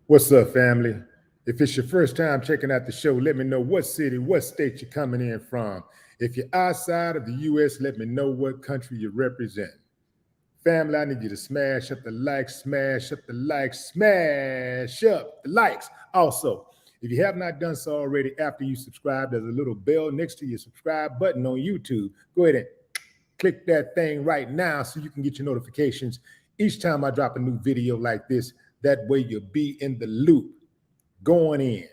What's up, family? If it's your first time checking out the show, let me know what city, what state you're coming in from. If you're outside of the U.S., let me know what country you represent. Family, I need you to smash up the likes, smash up the likes, smash up the likes. Also, if you have not done so already, after you subscribe, there's a little bell next to your subscribe button on YouTube. Go ahead and click that thing right now so you can get your notifications each time I drop a new video like this. That way you'll be in the loop going in.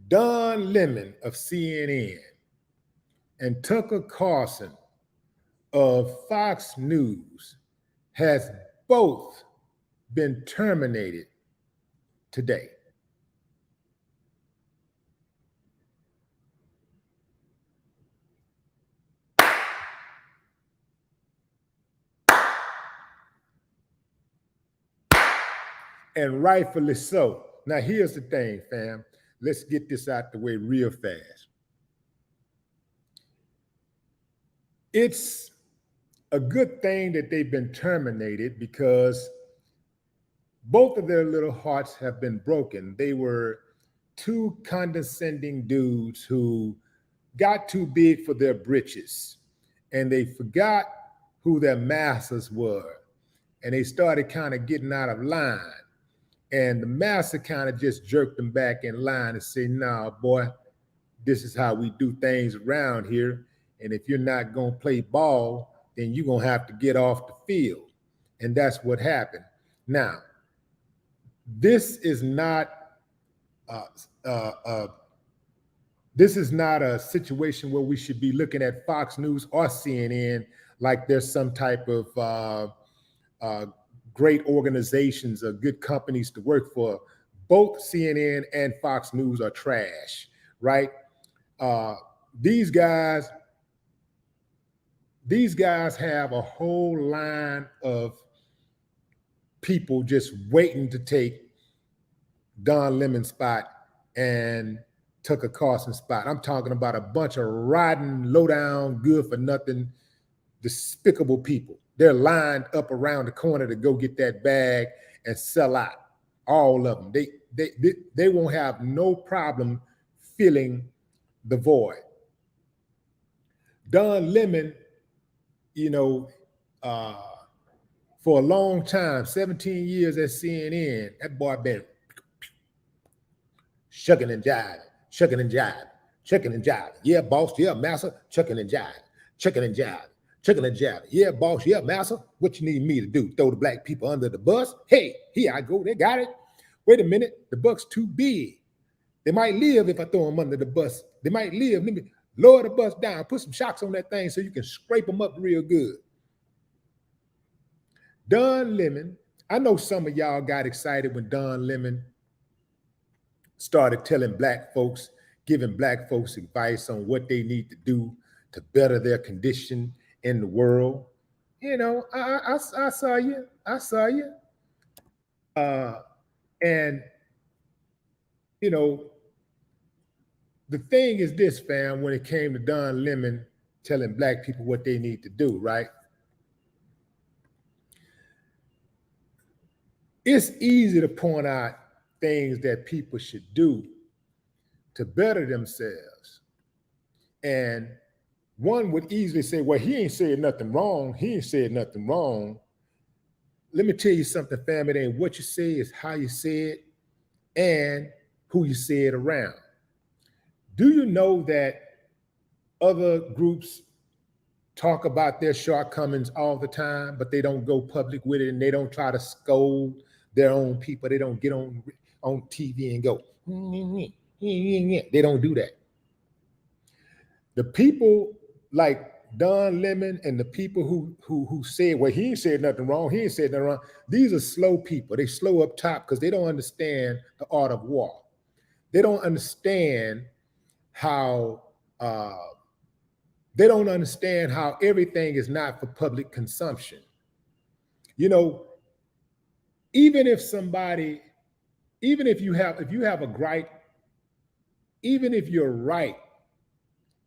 Don Lemon of CNN and Tucker Carlson of Fox News has both been terminated today. And rightfully so. Now, here's the thing, fam. Let's get this out the way real fast. It's a good thing that they've been terminated because both of their little hearts have been broken. They were two condescending dudes who got too big for their britches, and they forgot who their masters were, and they started kind of getting out of line. And the master kind of just jerked them back in line and said, "Nah, boy, this is how we do things around here. And if you're not going to play ball, then you're going to have to get off the field." And that's what happened. Now, this is not a situation where we should be looking at Fox News or CNN like there's some type of great organizations or good companies to work for. Both CNN and Fox News are trash, right? These guys have a whole line of people just waiting to take Don Lemon's spot and Tucker Carlson's spot. I'm talking about a bunch of rotten, low-down, good-for-nothing, despicable people. They're lined up around the corner to go get that bag and sell out. All of them. They won't have no problem filling the void. Don Lemon, for a long time, 17 years at CNN, that boy been shucking and jiving, shucking and jiving, shucking and jiving. Yeah, boss, yeah, master, shucking and jiving, shucking and jiving. Checking and jabbing. Yeah, boss. Yeah, master. What you need me to do? Throw the black people under the bus? Hey, here I go. They got it. Wait a minute. The buck's too big. They might live if I throw them under the bus. They might live. Let me lower the bus down. Put some shocks on that thing so you can scrape them up real good. Don Lemon. I know some of y'all got excited when Don Lemon started telling black folks, giving black folks advice on what they need to do to better their condition in the world. I saw you. I saw you. And the thing is this, fam, when it came to Don Lemon telling black people what they need to do, right? It's easy to point out things that people should do to better themselves. And one would easily say, well, he ain't said nothing wrong. He ain't said nothing wrong. Let me tell you something, fam. It ain't what you say, it's how you say it and who you say it around. Do you know that other groups talk about their shortcomings all the time, but they don't go public with it and they don't try to scold their own people? They don't get on TV and go, they don't do that. The people like Don Lemon and the people who said, well, he ain't said nothing wrong, he ain't said nothing wrong. These are slow people. They slow up top because they don't understand the art of war. They don't understand how everything is not for public consumption. Even if you have a gripe, even if you're right,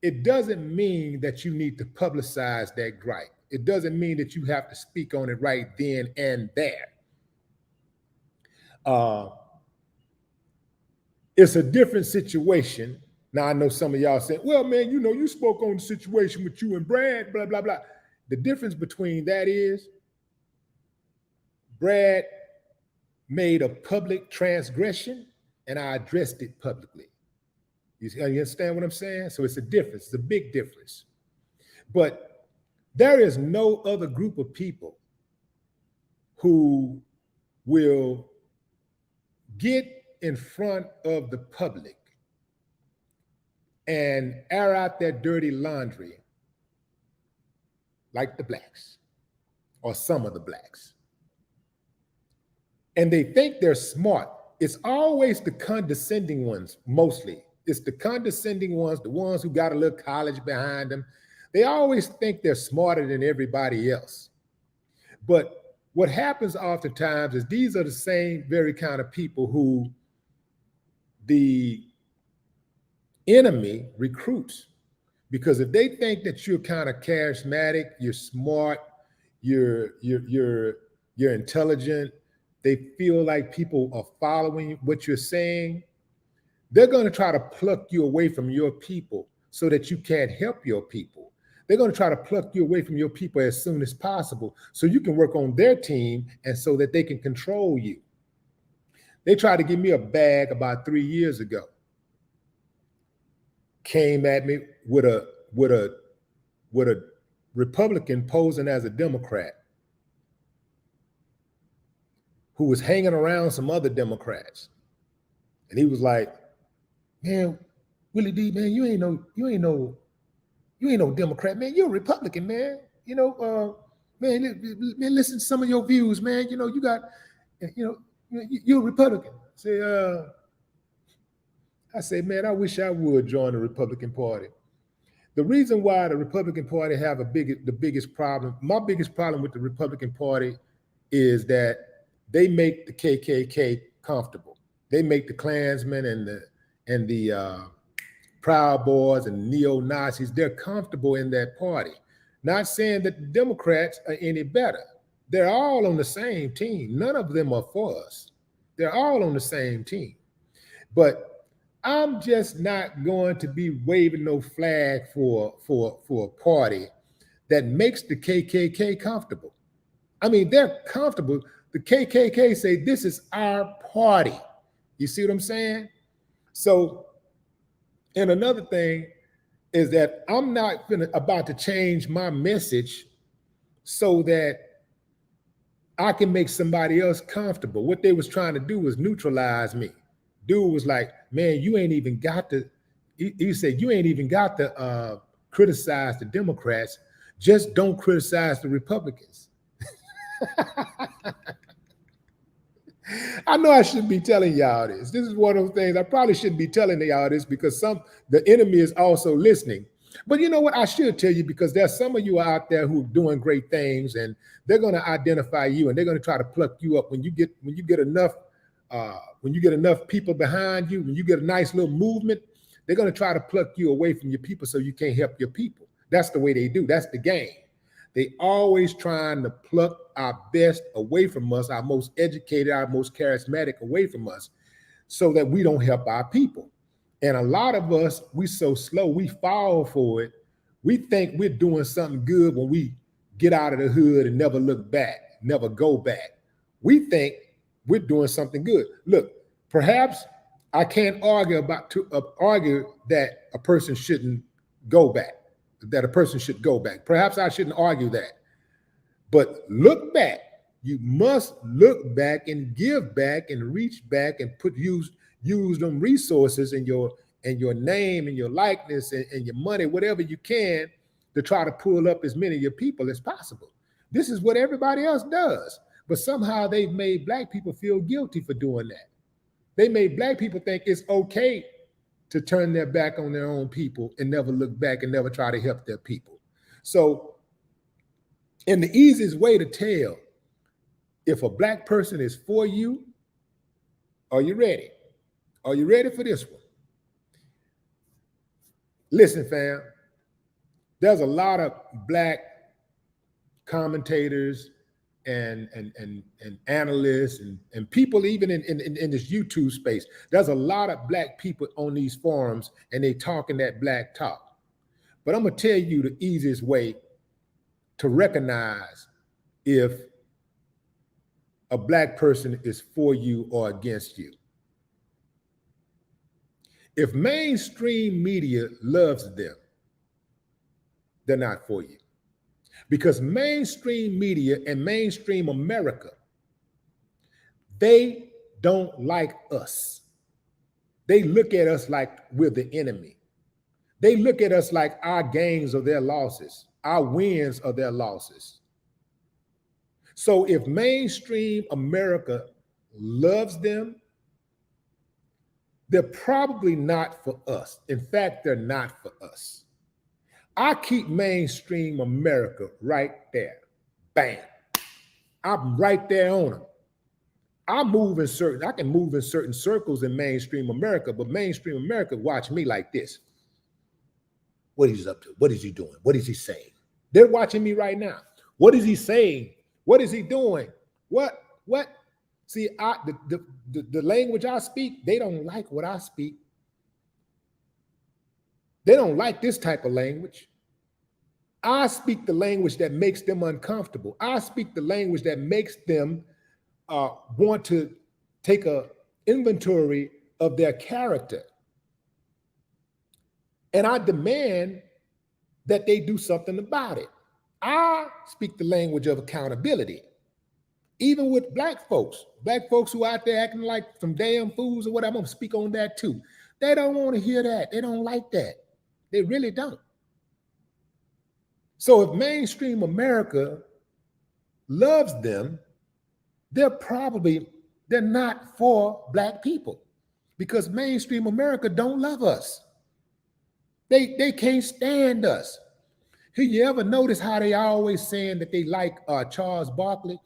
it doesn't mean that you need to publicize that gripe. It doesn't mean that you have to speak on it right then and there. It's a different situation. Now, I know some of y'all saying, well, man, you know, you spoke on the situation with you and Brad, blah, blah, blah. The difference between that is Brad made a public transgression and I addressed it publicly. You understand what I'm saying? So it's a difference. It's a big difference. But there is no other group of people who will get in front of the public and air out their dirty laundry like the blacks or some of the blacks. And they think they're smart. It's always the condescending ones, mostly. It's the condescending ones, the ones who got a little college behind them. They always think they're smarter than everybody else. But what happens oftentimes is these are the same very kind of people who the enemy recruits. Because if they think that you're kind of charismatic, you're smart, you're intelligent, they feel like people are following what you're saying, they're going to try to pluck you away from your people so that you can't help your people. They're going to try to pluck you away from your people as soon as possible so you can work on their team and so that they can control you. They tried to give me a bag about 3 years ago. Came at me with a Republican posing as a Democrat who was hanging around some other Democrats. And he was like, man, Willie D, man, you ain't no Democrat, man. You're a Republican, man. You know, man, listen to some of your views, man. You know, you got, you know, you're a Republican. I say, man, I wish I would join the Republican Party. The reason why the Republican Party have the biggest problem, my biggest problem with the Republican Party is that they make the KKK comfortable. They make the Klansmen and the Proud Boys and neo-Nazis, they're comfortable in that party. Not saying that the Democrats are any better. They're all on the same team. None of them are for us. They're all on the same team. But I'm just not going to be waving no flag for a party that makes the KKK comfortable. I mean, they're comfortable. The KKK say, this is our party. You see what I'm saying? So, and another thing is that I'm not about to change my message so that I can make somebody else comfortable. What they was trying to do was neutralize me. Dude was like, man, you ain't even got to, he said, you ain't even got to criticize the Democrats. Just don't criticize the Republicans. I know I shouldn't be telling y'all this. This is one of those things I probably shouldn't be telling y'all this because the enemy is also listening. But you know what? I should tell you because there's some of you out there who are doing great things and they're going to identify you and they're going to try to pluck you up when you get enough people behind you, when you get a nice little movement, they're going to try to pluck you away from your people so you can't help your people. That's the way they do. That's the game. They always trying to pluck our best away from us, our most educated, our most charismatic away from us so that we don't help our people. And a lot of us, we so slow, we fall for it. We think we're doing something good when we get out of the hood and never look back, never go back. We think we're doing something good. Look, perhaps I can't argue that a person shouldn't go back, that a person should go back. Perhaps I shouldn't argue that. But look back. You must look back and give back and reach back and use them resources in your name and your likeness and your money, whatever you can, to try to pull up as many of your people as possible. This is what everybody else does. But somehow they've made Black people feel guilty for doing that. They made Black people think it's okay to turn their back on their own people and never look back and never try to help their people. So, and the easiest way to tell if a Black person is for you, are you ready? Are you ready for this one? Listen, fam, there's a lot of Black commentators and analysts and people even in this YouTube space. There's a lot of black people on these forums and they talking that black talk. But I'm gonna tell you the easiest way to recognize if a black person is for you or against you. If mainstream media loves them, they're not for you. Because mainstream media and mainstream America, they don't like us. They look at us like we're the enemy. They look at us like our gains are their losses, our wins are their losses. So if mainstream America loves them, they're probably not for us. In fact, they're not for us. I keep mainstream America right there. Bam. I'm right there on them. I can move in certain circles in mainstream America, but mainstream America watch me like this. What he's up to? What is he doing? What is he saying? They're watching me right now. What is he saying? What is he doing? What? See, the language I speak, they don't like what I speak. They don't like this type of language. I speak the language that makes them uncomfortable. I speak the language that makes them want to take an inventory of their character. And I demand that they do something about it. I speak the language of accountability. Even with black folks who out there acting like some damn fools or whatever, I'm gonna speak on that too. They don't want to hear that. They don't like that. They really don't. So if mainstream America loves them, they're not for black people because mainstream America don't love us. They can't stand us. You ever notice how they always saying that they like Charles Barkley?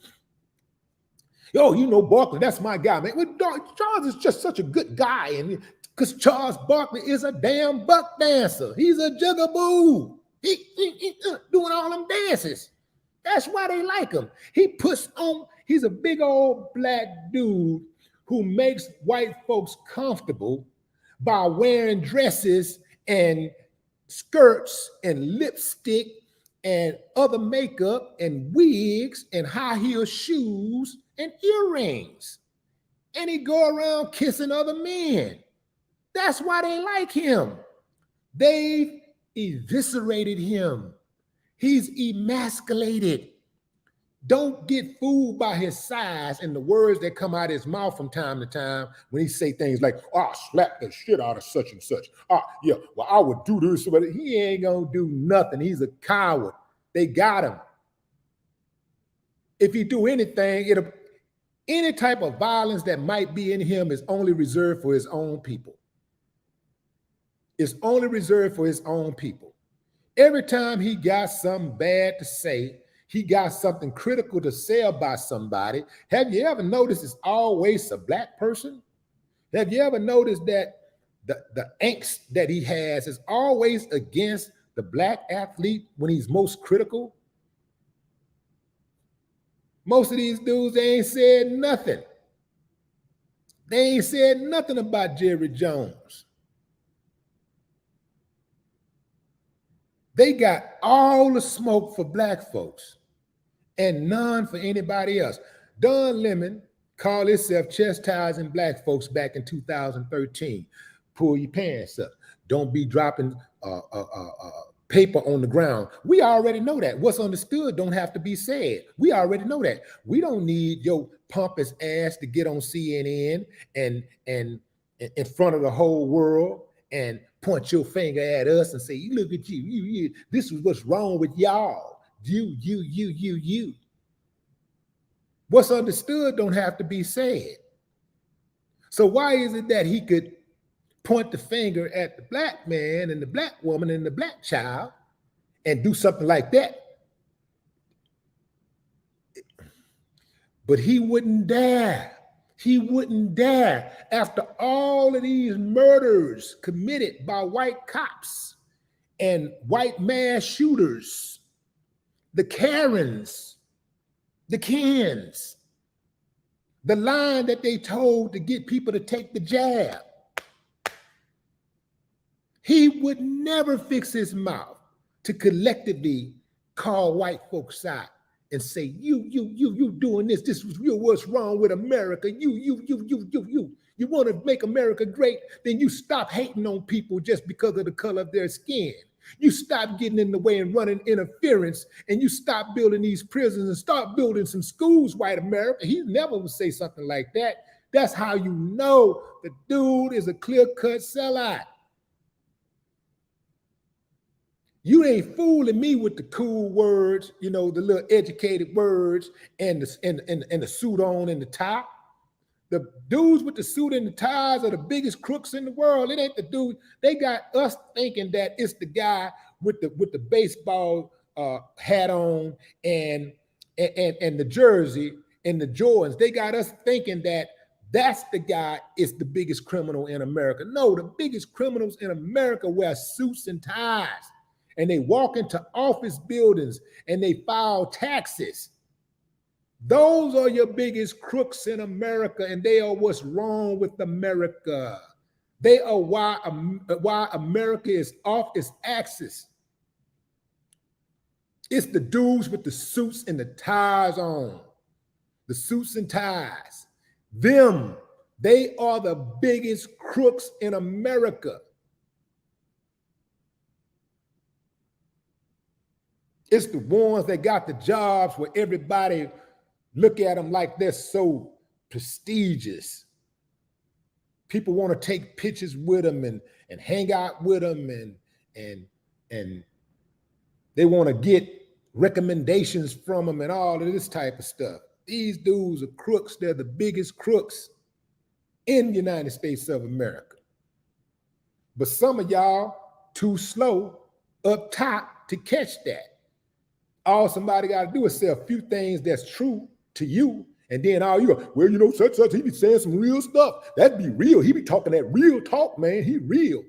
Yo, you know Barkley, that's my guy, man. Charles is just such a good guy, and because Charles Barkley is a damn buck dancer. He's a jugaboo. He doing all them dances. That's why they like him. He's a big old black dude who makes white folks comfortable by wearing dresses and skirts and lipstick and other makeup and wigs and high heel shoes and earrings. And he go around kissing other men. That's why they like him. They've eviscerated him. He's emasculated. Don't get fooled by his size and the words that come out of his mouth from time to time when he say things like, I'll slap the shit out of such and such. Yeah, well, I would do this, but he ain't gonna do nothing. He's a coward. They got him. If he do anything, any type of violence that might be in him is only reserved for his own people. It's only reserved for his own people. Every time he got something bad to say, he got something critical to say about somebody. Have you ever noticed it's always a black person? Have you ever noticed that the angst that he has is always against the black athlete when he's most critical? Most of these dudes, they ain't said nothing. They ain't said nothing about Jerry Jones. They got all the smoke for black folks and none for anybody else. Don Lemon called himself chastising black folks back in 2013. Pull your pants up. Don't be dropping paper on the ground. We already know that. What's understood don't have to be said. We already know that. We don't need your pompous ass to get on CNN and in front of the whole world and point your finger at us and say, look at you, this is what's wrong with y'all. You. What's understood don't have to be said. So why is it that he could point the finger at the black man and the black woman and the black child and do something like that? But he wouldn't dare. He wouldn't dare. After all of these murders committed by white cops and white mass shooters, the Karens, the cans, the line that they told to get people to take the jab. He would never fix his mouth to collectively call white folks out and say, you doing this. This was what's wrong with America. You want to make America great, then you stop hating on people just because of the color of their skin. You stop getting in the way and running interference, and you stop building these prisons and start building some schools, white America. He never would say something like that. That's how you know the dude is a clear-cut sellout. You ain't fooling me with the cool words, the little educated words and the suit on and the tie. The dudes with the suit and the ties are the biggest crooks in the world. It ain't the dude. They got us thinking that it's the guy with the baseball hat on and the jersey and the Jordans. They got us thinking that that's the guy is the biggest criminal in America. No, the biggest criminals in America wear suits and ties. And they walk into office buildings and they file taxes. Those are your biggest crooks in America, and they are what's wrong with America. They are why America is off its axis. It's the dudes with the suits and the ties on. The suits and ties. Them, they are the biggest crooks in America. It's the ones that got the jobs where everybody look at them like they're so prestigious. People want to take pictures with them and hang out with them and they want to get recommendations from them and all of this type of stuff. These dudes are crooks. They're the biggest crooks in the United States of America. But some of y'all too slow up top to catch that. All somebody got to do is say a few things that's true to you, and then all you go, well, such, he be saying some real stuff. That'd be real. He be talking that real talk, man. He real,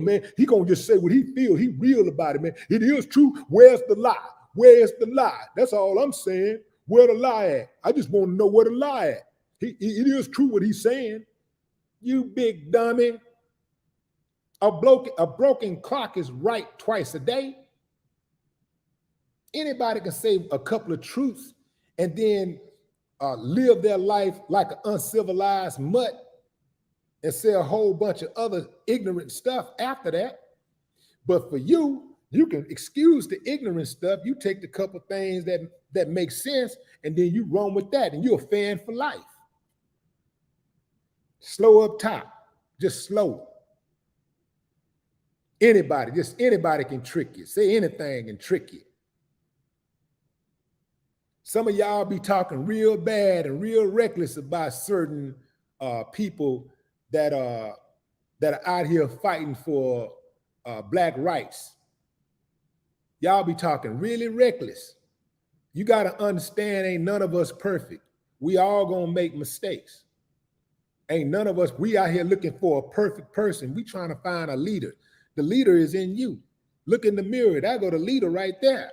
man. He gonna just say what he feel. He real about it, man. It is true. Where's the lie? Where's the lie? That's all I'm saying. Where the lie at? I just want to know where the lie at. It is true what he's saying. You big dummy. A broken clock is right twice a day. Anybody can say a couple of truths and then live their life like an uncivilized mutt and say a whole bunch of other ignorant stuff after that. But for you can excuse the ignorant stuff. You take the couple things that make sense and then you run with that, and you're a fan for life. Slow up top, just slow. Anybody can trick you. Say anything and trick you. Some of y'all be talking real bad and real reckless about certain people that are out here fighting for black rights. Y'all be talking really reckless. You got to understand, ain't none of us perfect. We all gonna make mistakes. Ain't none of us, we out here looking for a perfect person. We trying to find a leader. The leader is in you. Look in the mirror, there go the leader right there.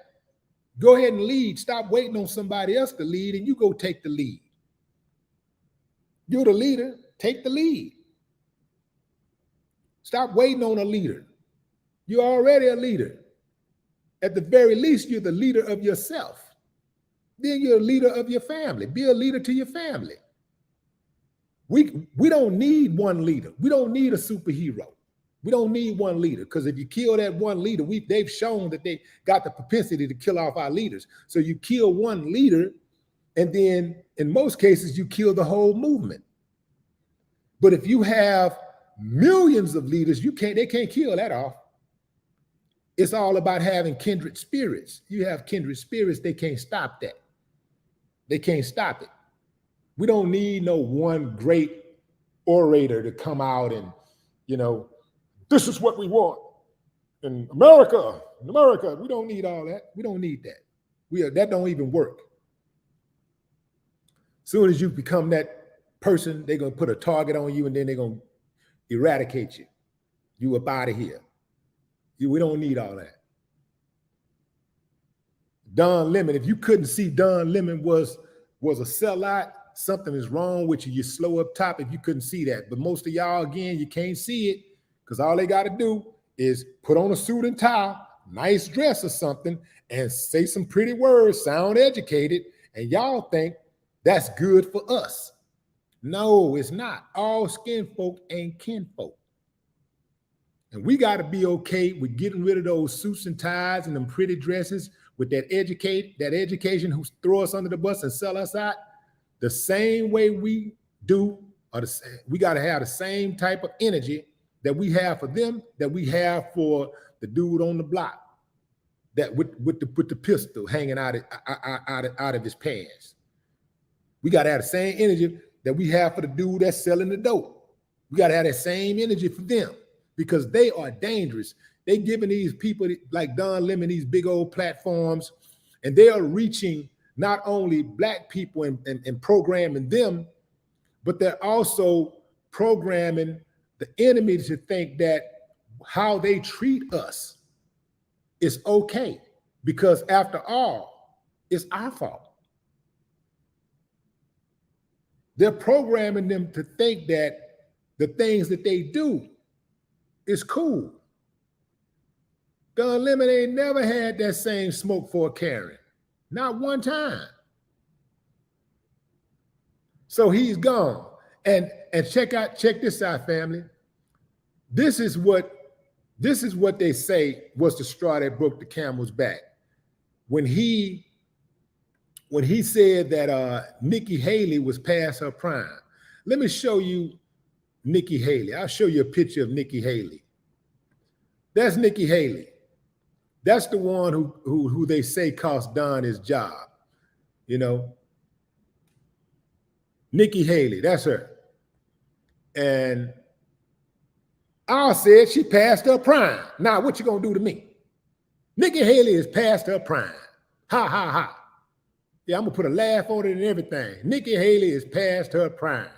Go ahead and lead. Stop waiting on somebody else to lead, and you go take the lead. You're the leader. Take the lead. Stop waiting on a leader. You're already a leader. At the very least, you're the leader of yourself. Then you're a leader of your family. Be a leader to your family. We don't need one leader. We don't need a superhero. We don't need one leader, because if you kill that one leader, they've shown that they got the propensity to kill off our leaders. So you kill one leader, and then in most cases, you kill the whole movement. But if you have millions of leaders, they can't kill that off. It's all about having kindred spirits. You have kindred spirits, they can't stop that. They can't stop it. We don't need no one great orator to come out and, this is what we want. In America, we don't need all that. We don't need that. That don't even work. As soon as you become that person, they're going to put a target on you, and then they're going to eradicate you. You up out of here. We don't need all that. Don Lemon, if you couldn't see Don Lemon was a sellout, something is wrong with you. You're slow up top if you couldn't see that. But most of y'all, again, you can't see it because all they got to do is put on a suit and tie, nice dress or something, and say some pretty words, sound educated, and y'all think that's good for us. No, it's not. All skin folk ain't kinfolk. And we got to be okay with getting rid of those suits and ties and them pretty dresses with that education who throw us under the bus and sell us out the same way we do, or the same. We got to have the same type of energy that we have for them, that we have for the dude on the block that with the pistol hanging out of his pants. We got to have the same energy that we have for the dude that's selling the dope. We got to have that same energy for them because they are dangerous. They giving these people like Don Lemon these big old platforms, and they are reaching not only Black people and programming them, but they're also programming the enemy to think that how they treat us is okay, because after all, it's our fault. They're programming them to think that the things that they do is cool. Don Lemon ain't never had that same smoke for a Karen, not one time. So he's gone. And check this out, family. This is what they say was the straw that broke the camel's back. When he said that Nikki Haley was past her prime. Let me show you Nikki Haley. I'll show you a picture of Nikki Haley. That's Nikki Haley. That's the one who they say cost Don his job. You know, Nikki Haley, that's her. And I said she passed her prime. Now, what you gonna do to me? Nikki Haley is past her prime. Ha, ha, ha. Yeah, I'm gonna put a laugh on it and everything. Nikki Haley is past her prime.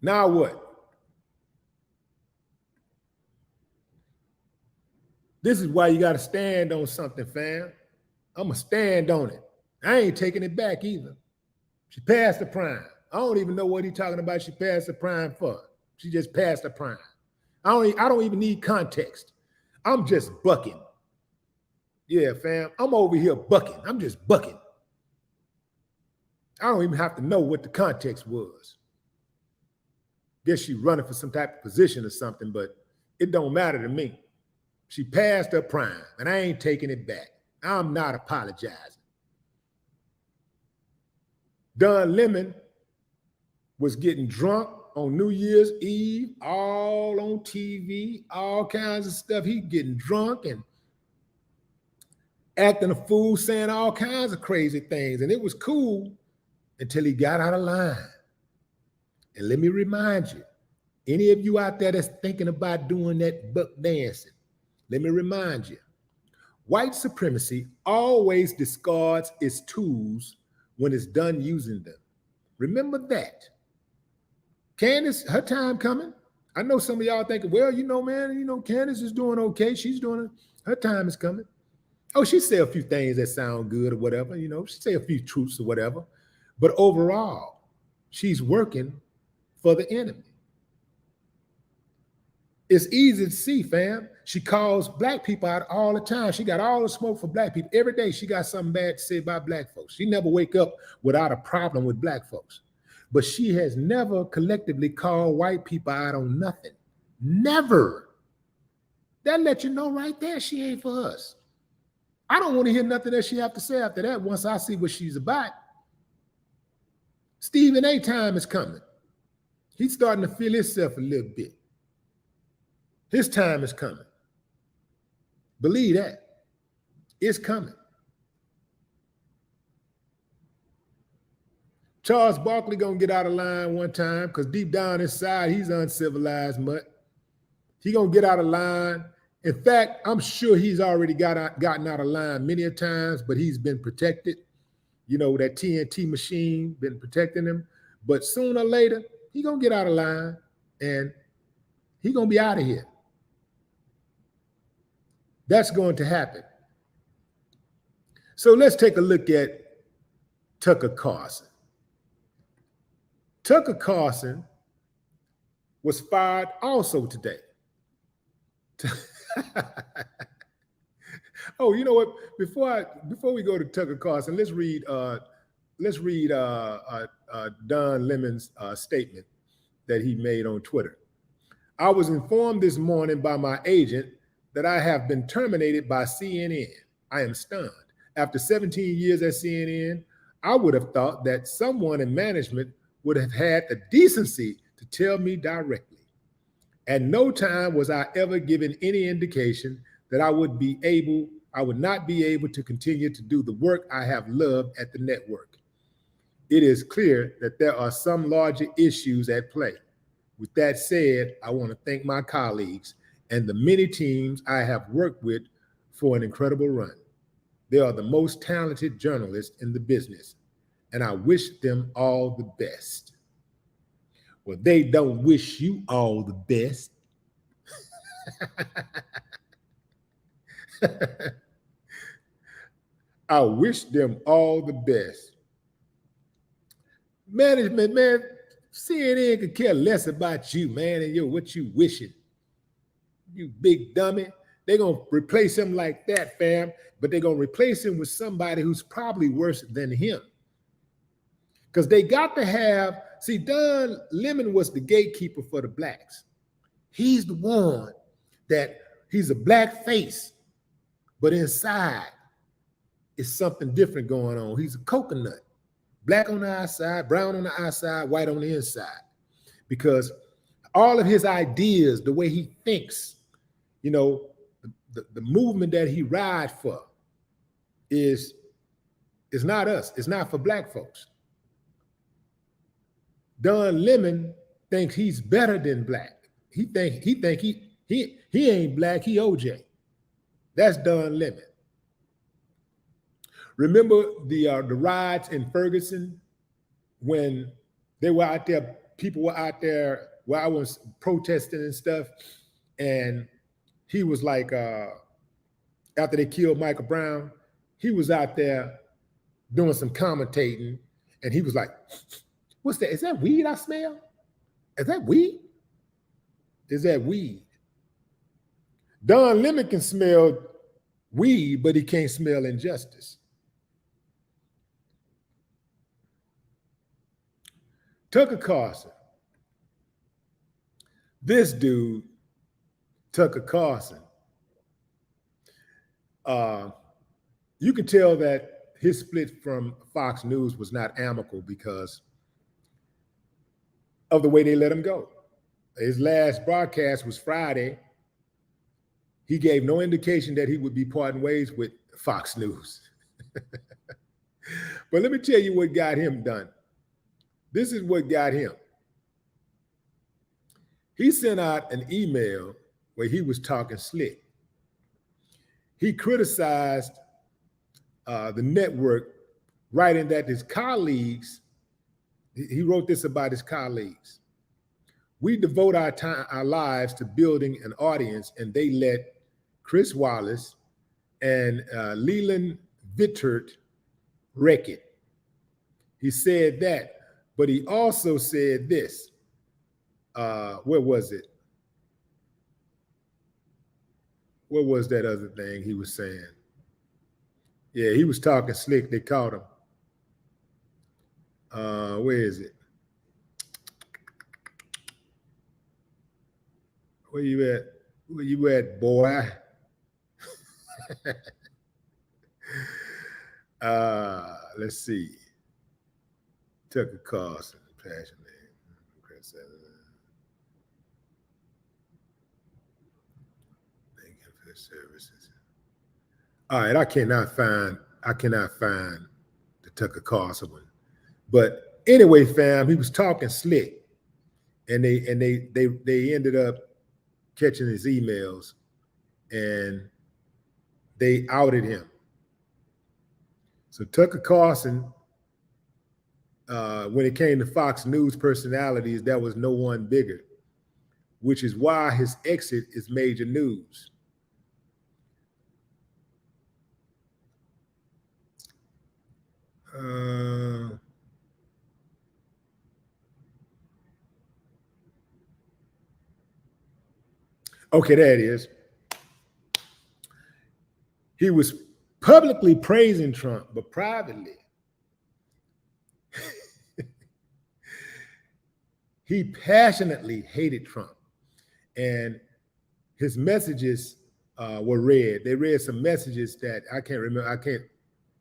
Now what? This is why you gotta stand on something, fam. I'm gonna stand on it. I ain't taking it back either. She passed the prime. I don't even know what he's talking about. She passed the prime for. She just passed the prime. I don't even need context. I'm just bucking. Yeah, fam. I'm over here bucking. I'm just bucking. I don't even have to know what the context was. Guess she running for some type of position or something, but it don't matter to me. She passed her prime, and I ain't taking it back. I'm not apologizing. Don Lemon was getting drunk on New Year's Eve, all on TV, all kinds of stuff. He getting drunk and acting a fool, saying all kinds of crazy things. And it was cool until he got out of line. And let me remind you, any of you out there that's thinking about doing that buck dancing, let me remind you, white supremacy always discards its tools when it's done using them. Remember that. Candace, her time coming. I know some of y'all thinking, well, man, Candace is doing okay. She's doing it. Her time is coming. Oh, she say a few things that sound good or whatever, she say a few truths or whatever. But overall, she's working for the enemy. It's easy to see, fam. She calls Black people out all the time. She got all the smoke for Black people. Every day she got something bad to say about Black folks. She never wake up without a problem with Black folks. But she has never collectively called white people out on nothing. Never. That let you know right there she ain't for us. I don't want to hear nothing that she have to say after that once I see what she's about. Stephen A. time is coming. He's starting to feel himself a little bit. His time is coming. Believe that. It's coming. Charles Barkley gonna get out of line one time because deep down inside, he's uncivilized mutt. He gonna get out of line. In fact, I'm sure he's already gotten out of line many a times, but he's been protected. That TNT machine been protecting him. But sooner or later, he gonna get out of line and he gonna be out of here. That's going to happen. So let's take a look at Tucker Carlson. Tucker Carlson was fired also today. Oh, you know what? Before we go to Tucker Carlson, let's read Don Lemon's statement that he made on Twitter. I was informed this morning by my agent that I have been terminated by CNN. I am stunned. After 17 years at CNN, I would have thought that someone in management would have had the decency to tell me directly. At no time was I ever given any indication that I would not be able to continue to do the work I have loved at the network. It is clear that there are some larger issues at play. With that said, I want to thank my colleagues and the many teams I have worked with for an incredible run. They are the most talented journalists in the business, and I wish them all the best. Well, they don't wish you all the best. I wish them all the best. Management, man, CNN could care less about you, man, and what you wishing. You big dummy. They're going to replace him like that, fam, but they're going to replace him with somebody who's probably worse than him. Because they got to have, see, Don Lemon was the gatekeeper for the blacks. He's the one that he's a black face, but inside is something different going on. He's a coconut, black on the outside, brown on the outside, white on the inside. Because all of his ideas, the way he thinks, you know, the movement that he rides for is not us. It's not for black folks. Don Lemon thinks he's better than black. He think he ain't black, he OJ. That's Don Lemon. Remember the riots in Ferguson when they were out there, people were out there where I was protesting and stuff, and he was like, after they killed Michael Brown, he was out there doing some commentating, and he was like, what's that? Is that weed I smell? Is that weed? Is that weed? Don Lemon can smell weed, but he can't smell injustice. Tucker Carlson. This dude, Tucker Carlson, you could tell that his split from Fox News was not amicable because of the way they let him go. His last broadcast was Friday. He gave no indication that he would be parting ways with Fox News. But let me tell you what got him done. This is what got him. He sent out an email where he was talking slick. He criticized the network, writing that his colleagues, he wrote this about his colleagues. We devote our time, our lives to building an audience, and they let Chris Wallace and Leland Vittert wreck it. He said that, but he also said this. Where was it? What was that other thing he was saying? Yeah, he was talking slick. They caught him. Where is it? Where you at? Where you at, boy? Let's see. Tucker Carlson, passionate. Thank you for the services. All right, I cannot find the Tucker Carlson one. But anyway, fam, he was talking slick, and they ended up catching his emails, and they outed him. So Tucker Carlson, when it came to Fox News personalities, there was no one bigger, which is why his exit is major news. Okay, there it is. He was publicly praising Trump, but privately, he passionately hated Trump. And his messages were read. They read some messages that I can't remember.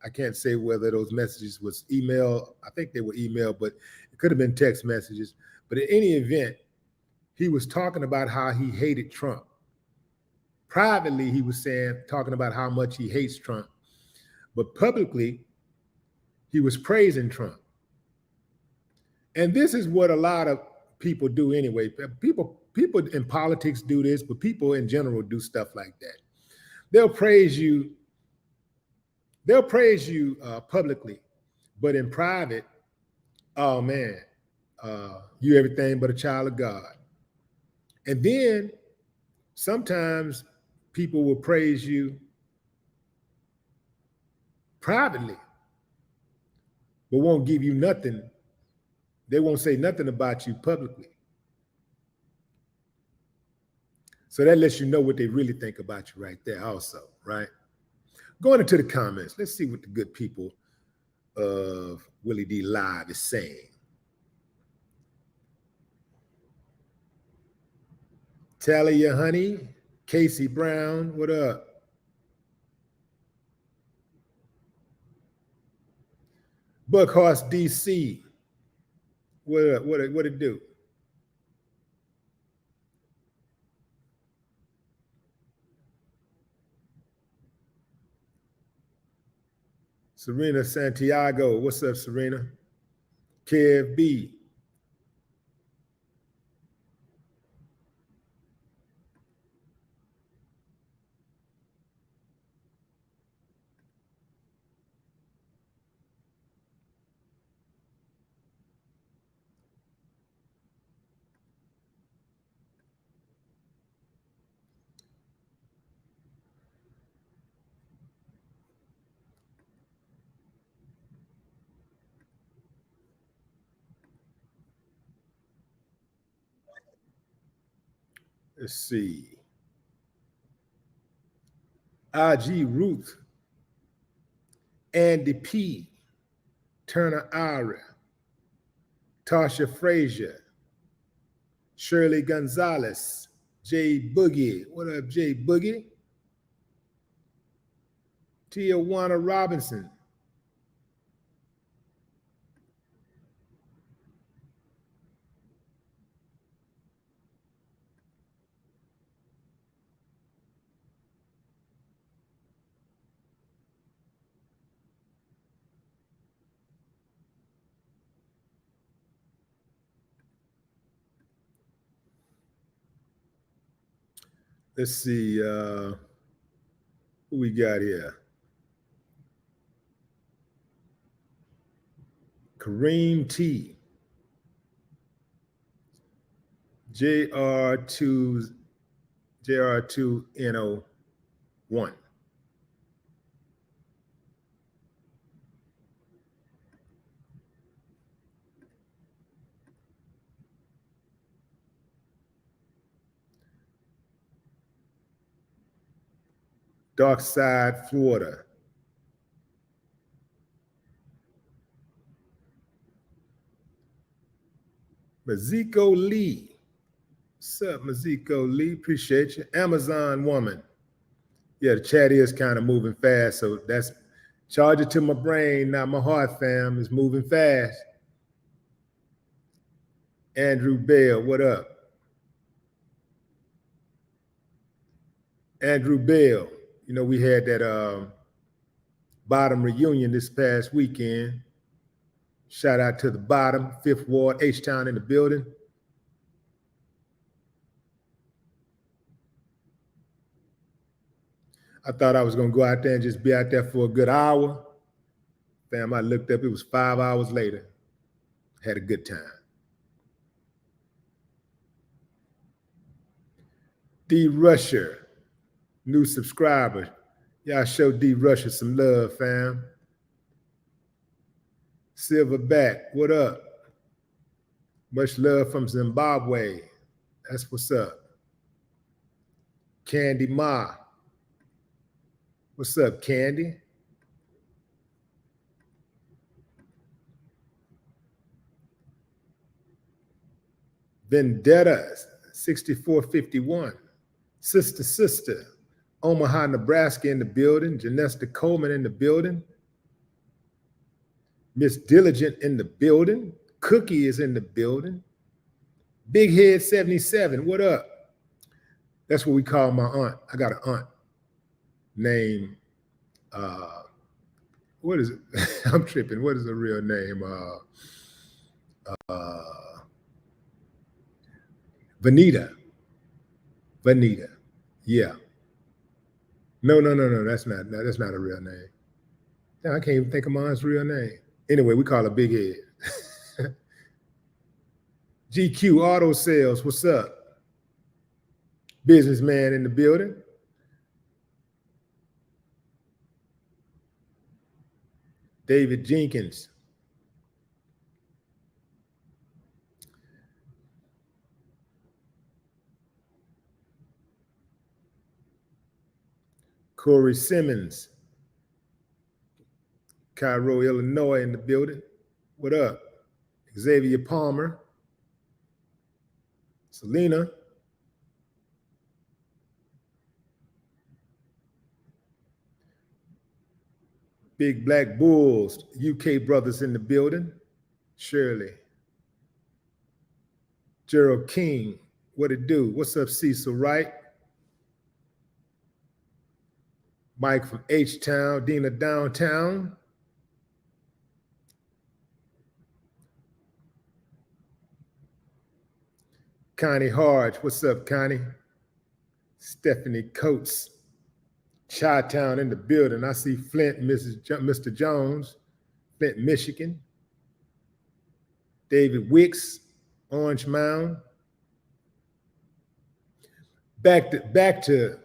I can't say whether those messages was email. I think they were email, but it could have been text messages. But in any event, he was talking about how he hated Trump. Privately, he was talking about how much he hates Trump. But publicly, he was praising Trump. And this is what a lot of people do anyway. People in politics do this, but people in general do stuff like that. They'll praise you publicly, but in private, oh man, you everything but a child of God. And then sometimes people will praise you privately, but won't give you nothing. They won't say nothing about you publicly. So that lets you know what they really think about you right there also, right? Going into the comments, let's see what the good people of Willie D Live is saying. Talia Honey, Casey Brown, what up? Buckhorse DC, what up? What it do? Serena Santiago, what's up, Serena? Kev B. Let's see. IG Ruth, Andy P, Turner Ira, Tasha Frazier, Shirley Gonzalez, Jay Boogie. What up, Jay Boogie? Tijuana Robinson. Let's see who we got here. Kareem T. JR2NO1. Darkside, Florida. Maziko Lee. What's up, Maziko Lee? Appreciate you. Amazon Woman. Yeah, the chat is kind of moving fast, so that's charge it to my brain, not my heart, fam. It's moving fast. Andrew Bell, what up? Andrew Bell, you know, we had that bottom reunion this past weekend. Shout out to the bottom, 5th Ward, H-Town in the building. I thought I was going to go out there and just be out there for a good hour. Fam, I looked up, it was 5 hours later. Had a good time. D. Rusher, new subscriber. Y'all show D. Rusher some love, fam. Silverback, what up? Much love from Zimbabwe. That's what's up. Candy Ma. What's up, Candy? Vendetta 6451. Sister. Omaha, Nebraska in the building. Janesta Coleman in the building. Miss Diligent in the building. Cookie is in the building. Big Head 77, what up? That's what we call my aunt. I got an aunt named, what is it? I'm tripping. What is her real name? Vanita. Yeah. No. That's not a real name. No, I can't even think of my aunt's real name. Anyway, we call her Big Head. GQ Auto Sales, what's up? Businessman in the building. David Jenkins. Corey Simmons. Cairo, Illinois in the building. What up? Xavier Palmer. Selena. Big Black Bulls, UK brothers in the building. Shirley. Gerald King, what it do? What's up, Cecil Wright? Mike from H-Town, Dina Downtown. Connie Harge, what's up, Connie? Stephanie Coates. Chi-Town in the building. I see Flint, Mr. Jones, Flint, Michigan. David Wicks, Orange Mound. Back to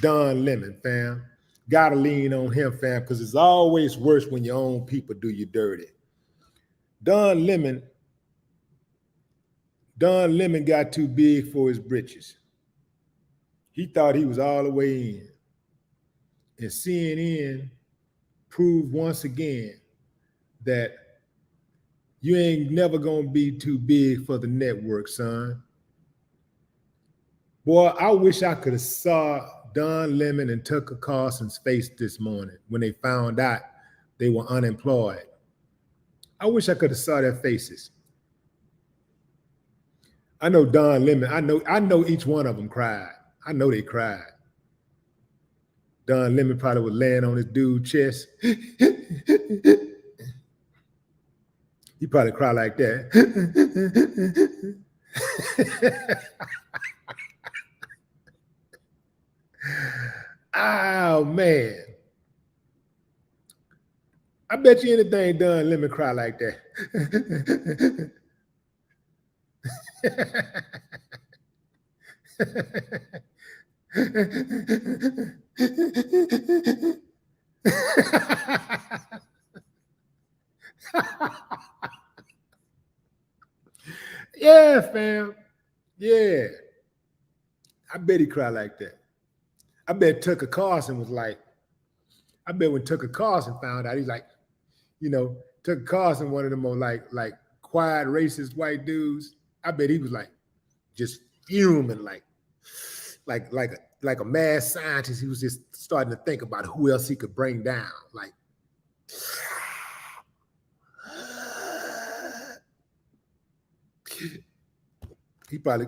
Don Lemon, fam. Gotta lean on him, fam, because it's always worse when your own people do you dirty. Don Lemon got too big for his britches. He thought he was all the way in. And CNN proved once again that you ain't never gonna be too big for the network, son. Boy, I wish I could have saw Don Lemon and Tucker Carlson's face this morning when they found out they were unemployed. I wish I could have saw their faces. I know Don Lemon, I know each one of them cried. I know they cried. Don Lemon probably was laying on his dude's chest. He probably cried like that. Oh, man. I bet you anything Don Lemon cry like that. Yeah, fam. Yeah. I bet he cried like that. I bet Tucker Carlson was like, I bet when Tucker Carlson found out, he's like, you know, Tucker Carlson, one of the more like quiet racist white dudes. I bet he was like just fuming, like a mad scientist. He was just starting to think about who else he could bring down. Like, he probably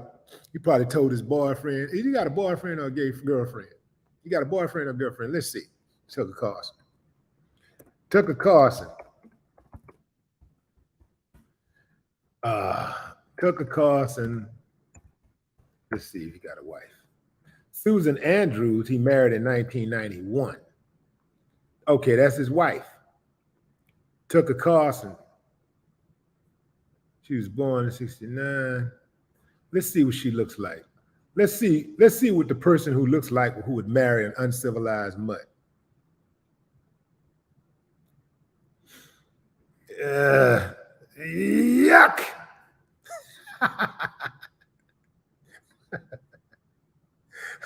told his boyfriend. He got a boyfriend or a gay girlfriend? You got a boyfriend or girlfriend? Let's see. Tucker Carlson. Tucker Carlson. Tucker Carlson. Let's see if he got a wife. Susan Andrews, he married in 1991. Okay, that's his wife. Tucker Carlson. She was born in 1969. Let's see what she looks like. Let's see what the person who looks like who would marry an uncivilized mutt. Yuck.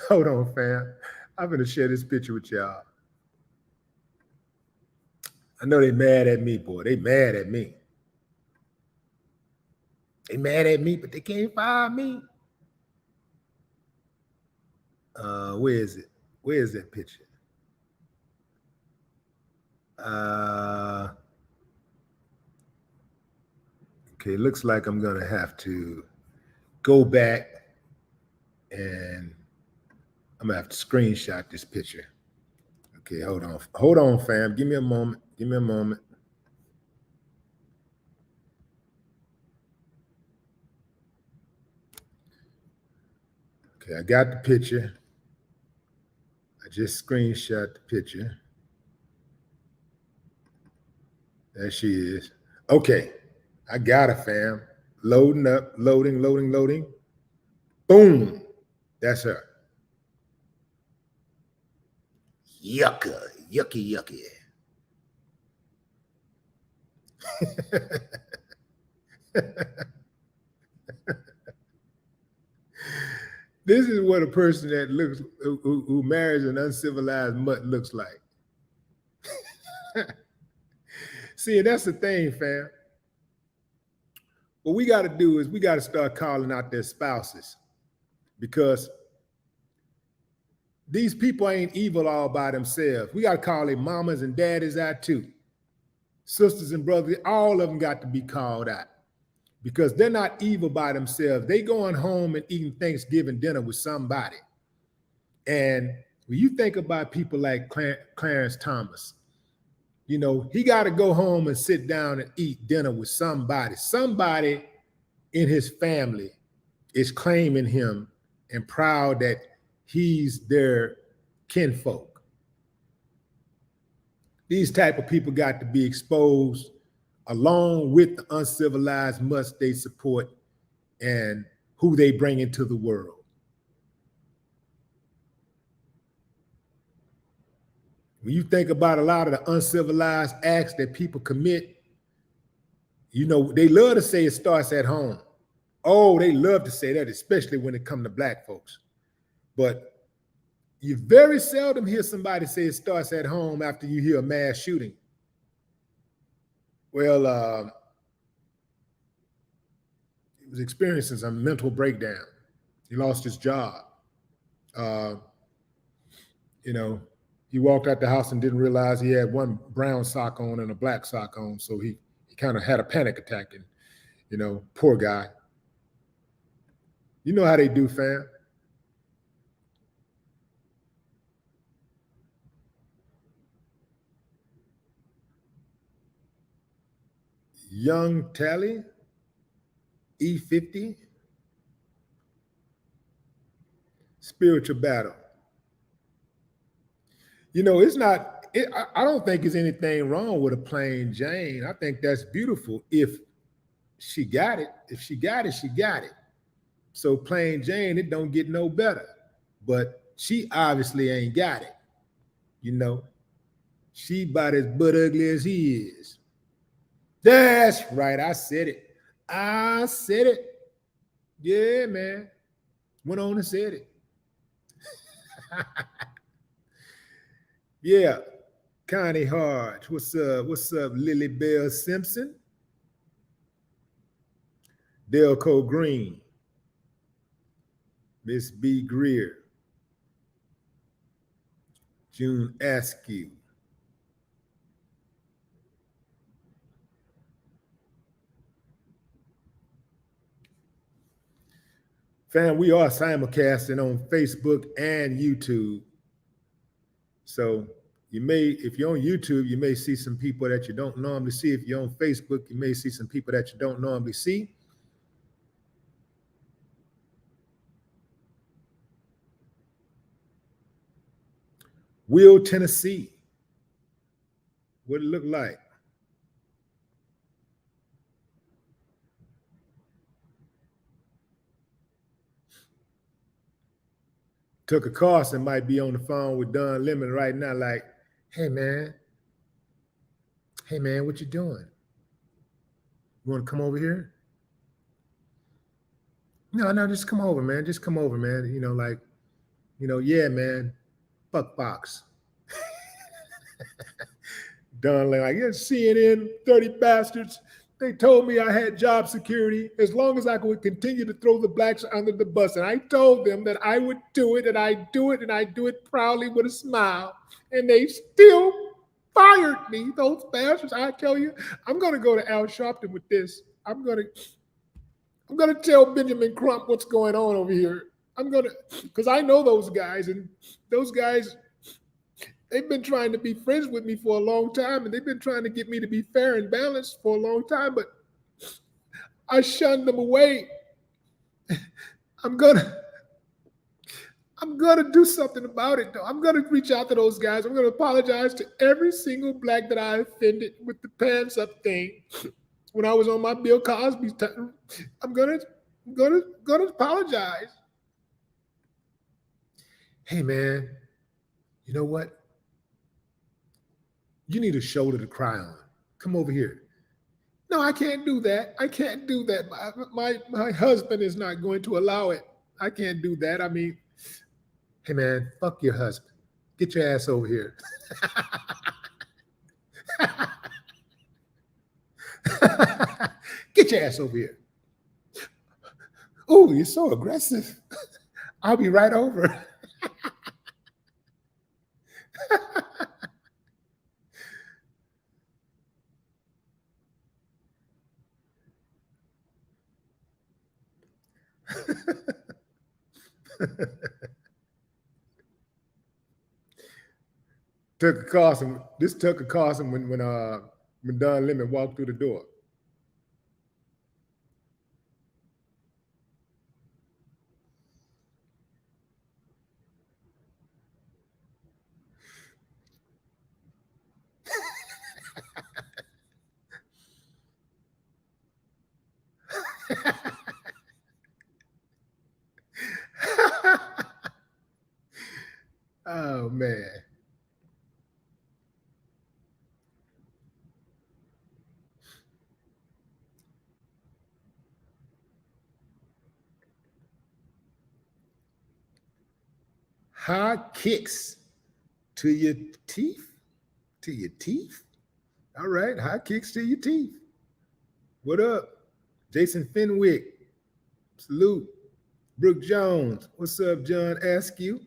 Hold on, fam. I'm gonna share this picture with y'all. I know they mad at me, boy. They mad at me. They mad at me, but they can't fire me. Where is it? Where is that picture? Okay, looks like I'm gonna have to go back and I'm gonna have to screenshot this picture. Okay, hold on. Hold on, fam. Give me a moment. Give me a moment. Okay, I got the picture. I just screenshot the picture. There she is. Okay, I got her, fam. Loading up, loading, loading, loading. Boom. That's her. Yucca, yucky, yucky. This is what a person that looks who marries an uncivilized mutt looks like. See, that's the thing, fam. What we got to do is we got to start calling out their spouses, because these people ain't evil all by themselves. We got to call their mamas and daddies out too. Sisters and brothers, all of them got to be called out, because they're not evil by themselves. They going home and eating Thanksgiving dinner with somebody. And when you think about people like Clarence Thomas, you know, he got to go home and sit down and eat dinner with somebody. Somebody in his family is claiming him and proud that he's their kinfolk. These type of people got to be exposed along with the uncivilized mutts they support and who they bring into the world. When you think about a lot of the uncivilized acts that people commit, you know, they love to say it starts at home. Oh, they love to say that, especially when it comes to Black folks. But you very seldom hear somebody say it starts at home after you hear a mass shooting. Well, he was experiencing some mental breakdown. He lost his job. You know, he walked out the house and didn't realize he had one brown sock on and a black sock on. So he kind of had a panic attack. And, you know, poor guy. You know how they do, fam. Young Tally, E50, spiritual battle. You know, it's not, I don't think there's anything wrong with a plain Jane. I think that's beautiful if she got it. If she got it, she got it. So plain Jane, it don't get no better. But she obviously ain't got it. You know, she about as butt ugly as he is. That's right. I said it. I said it. Yeah, man. Went on and said it. Yeah. Connie Hart. What's up? What's up, Lily Bell Simpson? Delco Green. Miss B. Greer. June Askew. Fam, we are simulcasting on Facebook and YouTube. So you may, if you're on YouTube, you may see some people that you don't normally see. If you're on Facebook, you may see some people that you don't normally see. Will, Tennessee. What it look like? Tucker Carlson might be on the phone with Don Lemon right now, like, hey man, what you doing? You want to come over here? No, just come over, man. Just come over, man. Yeah, man. Fuck Fox. Done like, yeah, CNN, 30 bastards. They told me I had job security as long as I could continue to throw the blacks under the bus. And I told them that I would do it, and I do it, and I do it proudly with a smile. And they still fired me, those bastards. I tell you, I'm going to go to Al Sharpton with this. I'm going to tell Benjamin Crump what's going on over here. Because I know those guys, and those guys, they've been trying to be friends with me for a long time, and they've been trying to get me to be fair and balanced for a long time, but I shunned them away. I'm gonna do something about it, though. I'm gonna reach out to those guys. I'm gonna apologize to every single black that I offended with the pants up thing when I was on my Bill Cosby time. I'm gonna apologize. Hey, man, you know what? You need a shoulder to cry on. Come over here. No, I can't do that. I can't do that. My husband is not going to allow it. I can't do that. I mean, hey, man, fuck your husband. Get your ass over here. Get your ass over here. Oh, you're so aggressive. I'll be right over. Tucker Carlson. This Tucker Carlson when Don Lemon walked through the door. Oh man. High kicks to your teeth. To your teeth. All right, high kicks to your teeth. What up? Jason Fenwick. Salute. Brooke Jones. What's up, John Askew?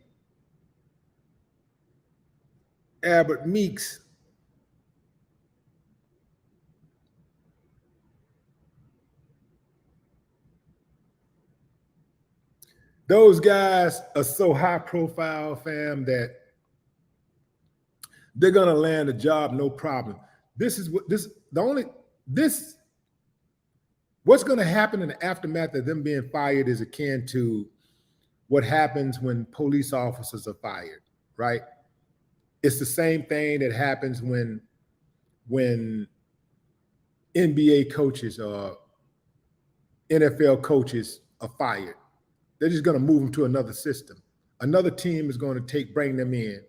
Albert Meeks. Those guys are so high profile, fam, that they're gonna land a job, no problem. What's gonna happen in the aftermath of them being fired is akin to what happens when police officers are fired, right? It's the same thing that happens when NBA coaches or NFL coaches are fired. They're just going to move them to another system. Another team is going to bring them in.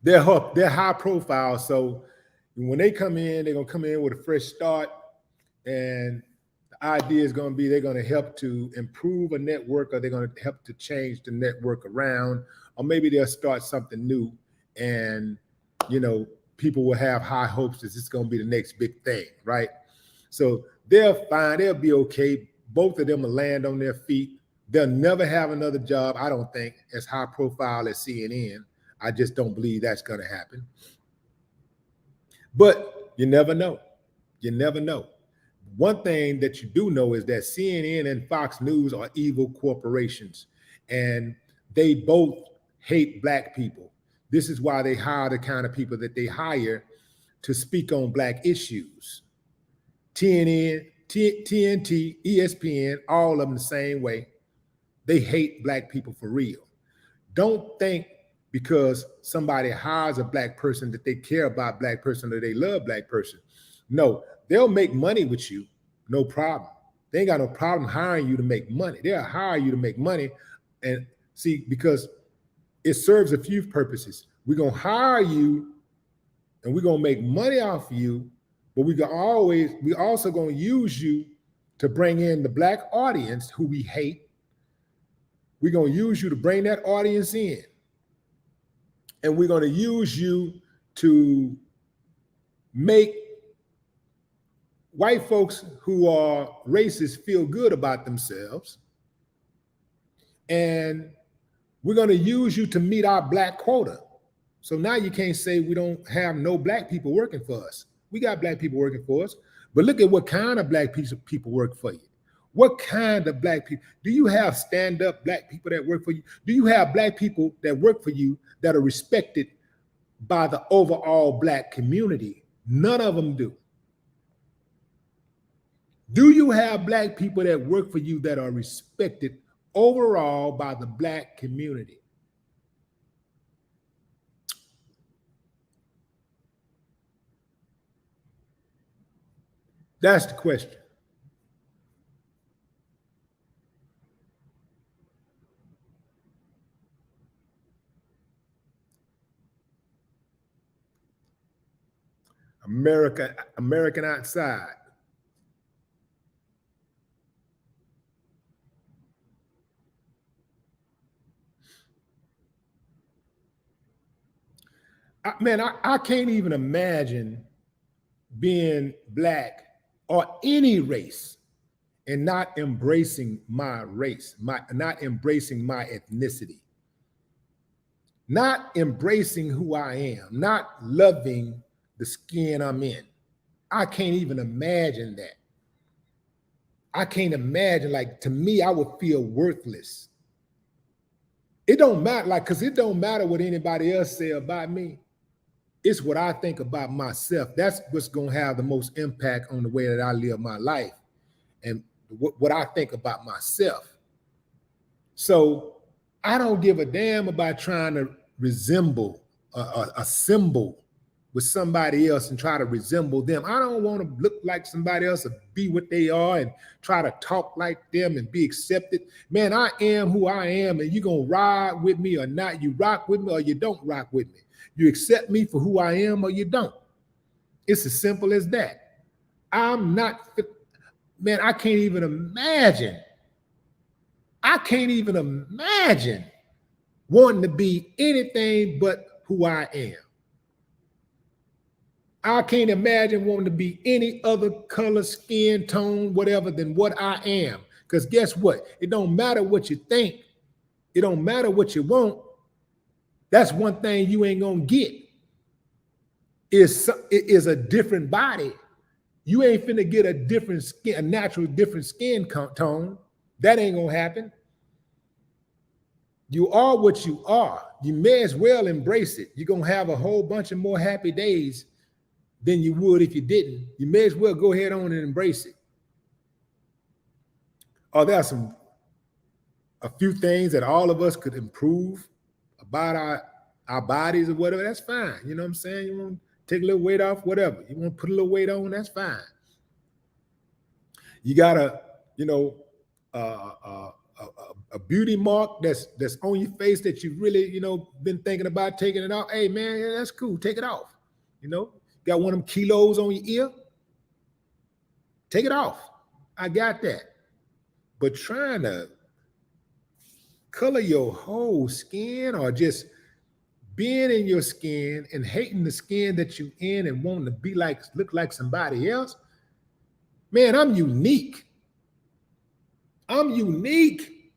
They're high profile, so when they come in, they're going to come in with a fresh start, and the idea is going to be they're going to help to improve a network, or they're going to help to change the network around, or maybe they'll start something new, and people will have high hopes that it's going to be the next big thing, right? So they're fine. They'll be okay. Both of them will land on their feet. They'll never have another job, I don't think, as high profile as CNN. I just don't believe that's going to happen. But you never know. You never know. One thing that you do know is that CNN and Fox News are evil corporations, and they both hate black people. This is why they hire the kind of people that they hire to speak on black issues. TNT, ESPN, all of them the same way. They hate black people for real. Don't think because somebody hires a black person that they care about black person or they love black person. No, they'll make money with you, no problem. They ain't got no problem hiring you to make money. They'll hire you to make money. And see, because it serves a few purposes. We're going to hire you and we're going to make money off you But we also going to use you to bring in the black audience who we hate. We're going to use you to bring that audience in. And we're going to use you to make white folks who are racist feel good about themselves. And we're going to use you to meet our black quota. So now you can't say we don't have no black people working for us. We got black people working for us. But look at what kind of black people work for you. What kind of black people? Do you have stand-up black people that work for you? Do you have black people that work for you that are respected by the overall black community? None of them do. Do you have black people that work for you that are respected overall by the black community? That's the question. American outside. I can't even imagine being black or any race and not embracing my race, not embracing my ethnicity, not embracing who I am, not loving the skin I'm in. I can't even imagine that. I can't imagine, like, to me, I would feel worthless. It don't matter, like, because it don't matter what anybody else say about me. It's what I think about myself. That's what's going to have the most impact on the way that I live my life and what I think about myself. So I don't give a damn about trying to resemble a symbol with somebody else and try to resemble them. I don't want to look like somebody else or be what they are and try to talk like them and be accepted. Man, I am who I am, and you're going to ride with me or not. You rock with me or you don't rock with me. You accept me for who I am or you don't. It's as simple as that. I'm not, man, I can't even imagine. I can't even imagine wanting to be anything but who I am. I can't imagine wanting to be any other color, skin tone, whatever, than what I am. Because guess what? It don't matter what you think. It don't matter what you want. That's one thing you ain't gonna get. Is a different body. You ain't finna get a different skin, a natural different skin tone. That ain't gonna happen. You are what you are. You may as well embrace it. You're gonna have a whole bunch of more happy days than you would if you didn't. You may as well go ahead on and embrace it. Are there a few things that all of us could improve about our bodies or whatever? That's fine. You know what I'm saying? You want to take a little weight off, whatever. You want to put a little weight on, that's fine. You got a beauty mark that's on your face that you really, been thinking about taking it off. Hey man, yeah, that's cool. Take it off. Got one of them kilos on your ear? Take it off. I got that. But trying to color your whole skin or just being in your skin and hating the skin that you in and wanting to look like somebody else, man, I'm unique. I'm unique.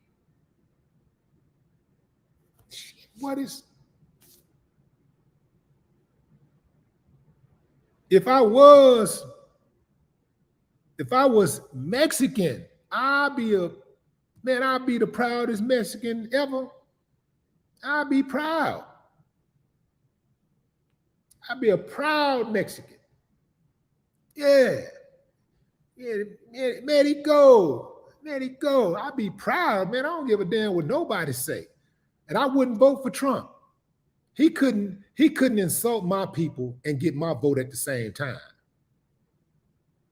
What is... If I was Mexican, I'd be the proudest Mexican ever. I'd be proud. I'd be a proud Mexican. Yeah. Let it go. Let it go. I'd be proud, man. I don't give a damn what nobody say. And I wouldn't vote for Trump. He couldn't insult my people and get my vote at the same time.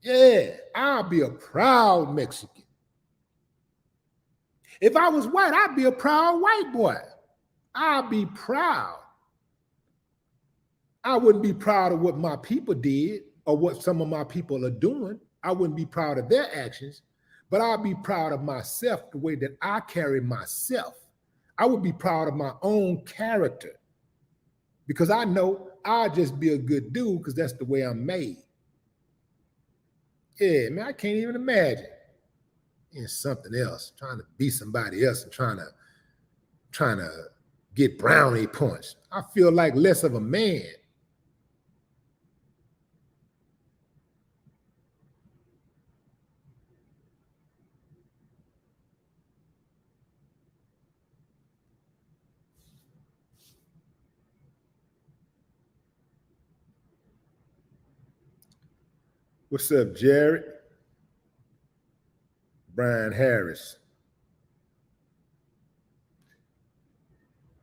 Yeah, I'll be a proud Mexican. If I was white, I'd be a proud white boy. I'd be proud. I wouldn't be proud of what my people did. of what some of my people are doing. I wouldn't be proud of their actions, but I'll be proud of myself, the way that I carry myself. I would be proud of my own character because I know I'll just be a good dude because that's the way I'm made. Yeah, man, I can't even imagine in something else, trying to be somebody else and trying to get brownie points. I feel like less of a man. What's up, Jared? Brian Harris.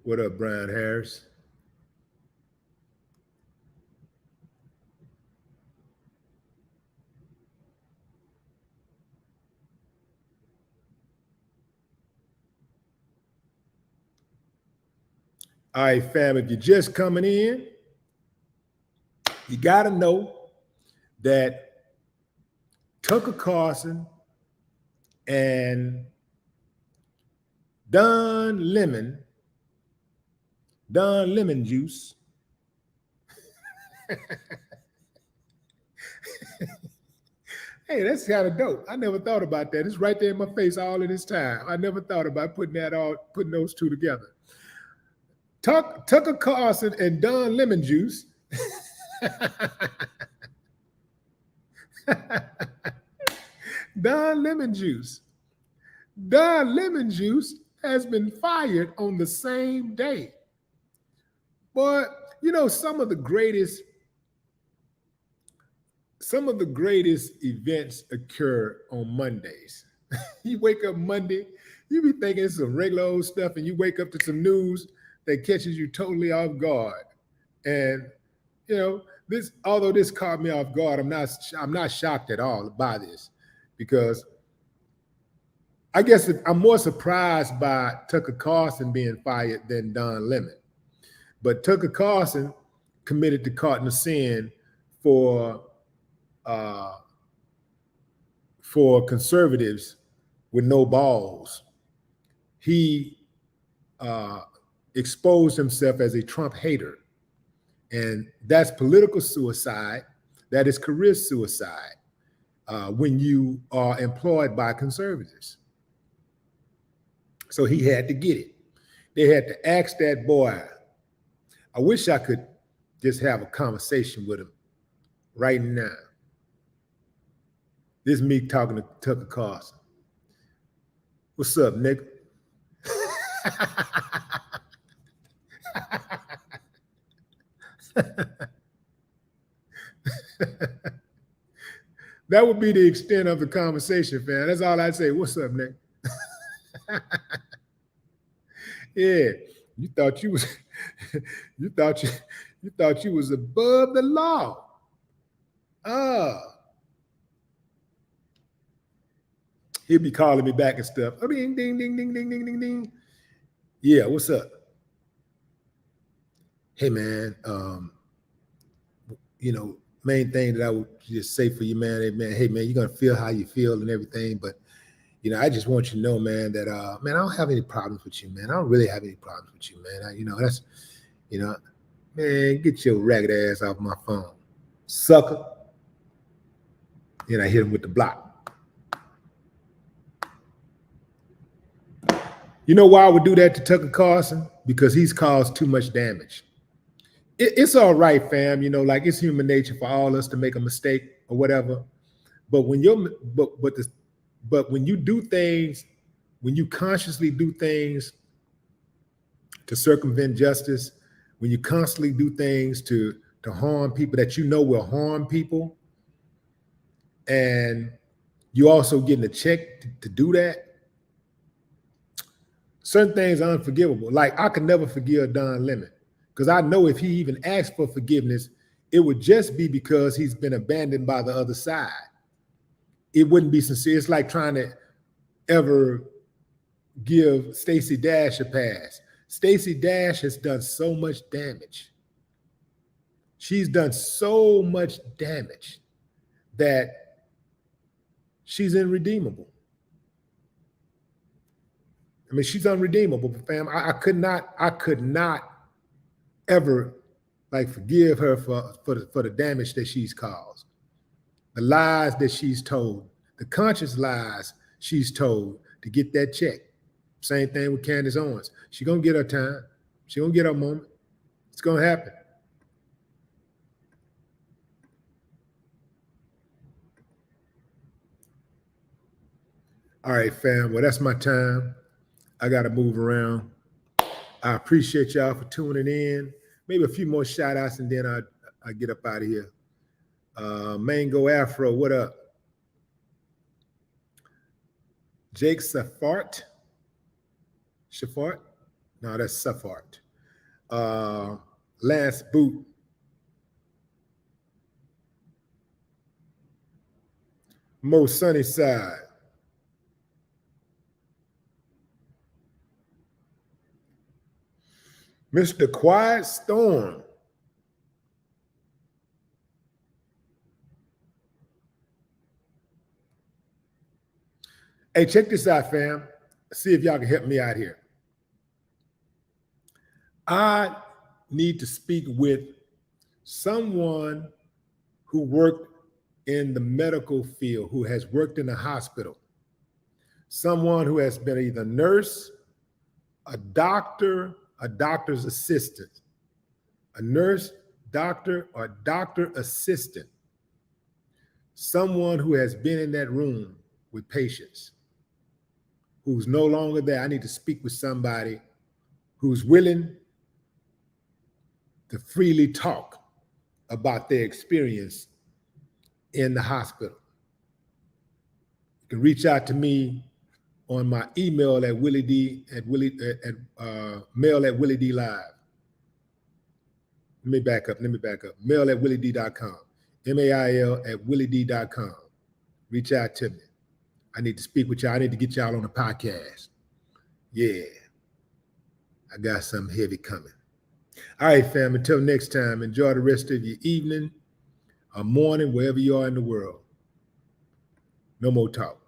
What up, Brian Harris? All right, fam, if you're just coming in, you got to know that Tucker Carlson and Don Lemon Juice hey, that's kind of dope. I never thought about that. It's right there in my face all of this time. I never thought about putting those two together. Tucker Carlson and Don Lemon Juice. Don Lemon Juice. Don Lemon Juice has been fired on the same day. But you know, some of the greatest events occur on Mondays. You wake up Monday, you be thinking it's some regular old stuff, and you wake up to some news that catches you totally off guard. And you know, although this caught me off guard, I'm not shocked at all by this, because I guess I'm more surprised by Tucker Carlson being fired than Don Lemon. But Tucker Carlson committed the cardinal sin for conservatives with no balls. He exposed himself as a Trump hater. And that's political suicide. That is career suicide when you are employed by conservatives. So he had to get it. They had to ask that boy. I wish I could just have a conversation with him right now. This is me talking to Tucker Carlson. What's up, Nick? That would be the extent of the conversation, fam. That's all I'd say. What's up, Nick? Yeah, you thought you was you thought you was above the law. He'll be calling me back and stuff. Oh, ding, ding, ding, ding, ding, ding, ding, ding. Yeah, what's up? Hey, man. You know, main thing that I would just say for you, man, hey, man, you're gonna feel how you feel and everything, but you know, I just want you to know, man, that man, I don't have any problems with you, man. I don't really have any problems with you, man. You know, that's, you know, man, get your ragged ass off my phone, sucker. And I hit him with the block. You know why I would do that to Tucker Carlson? Because he's caused too much damage. It's all right, fam. You know, like it's human nature for all us to make a mistake or whatever. But when when you do things, when you consciously do things to circumvent justice, when you constantly do things to harm people that you know will harm people, and you also getting a check to do that, certain things are unforgivable. Like I could never forgive Don Lemon, because I know if he even asked for forgiveness, it would just be because he's been abandoned by the other side. It wouldn't be sincere. It's like trying to ever give Stacey Dash a pass. Stacey Dash has done so much damage. She's done so much damage that she's irredeemable. I mean, she's unredeemable, fam. I could not ever like forgive her for the damage that she's caused, the lies that she's told, the conscious lies she's told to get that check. Same thing with Candace Owens. She's gonna get her time. She's gonna get her moment. It's gonna happen. All right, fam. Well, that's my time. I got to move around. I appreciate y'all for tuning in. Maybe a few more shout outs and then I get up out of here. Mango Afro, what up? Jake Shafart? No, that's Shafart. Lance Boot. Mo Sunnyside. Mr. Quiet Storm. Hey, check this out, fam. See if y'all can help me out here. I need to speak with someone who worked in the medical field, who has worked in a hospital, someone who has been either a nurse, a doctor, a doctor's assistant, a nurse, doctor, or doctor assistant, someone who has been in that room with patients, who's no longer there. I need to speak with somebody who's willing to freely talk about their experience in the hospital. You can reach out to me on my email at mail at Willie D Live. Let me back up. Mail at willied.com. MAIL at willied.com. Reach out to me. I need to speak with y'all. I need to get y'all on the podcast. Yeah. I got something heavy coming. All right, fam. Until next time, enjoy the rest of your evening or morning, wherever you are in the world. No more talk.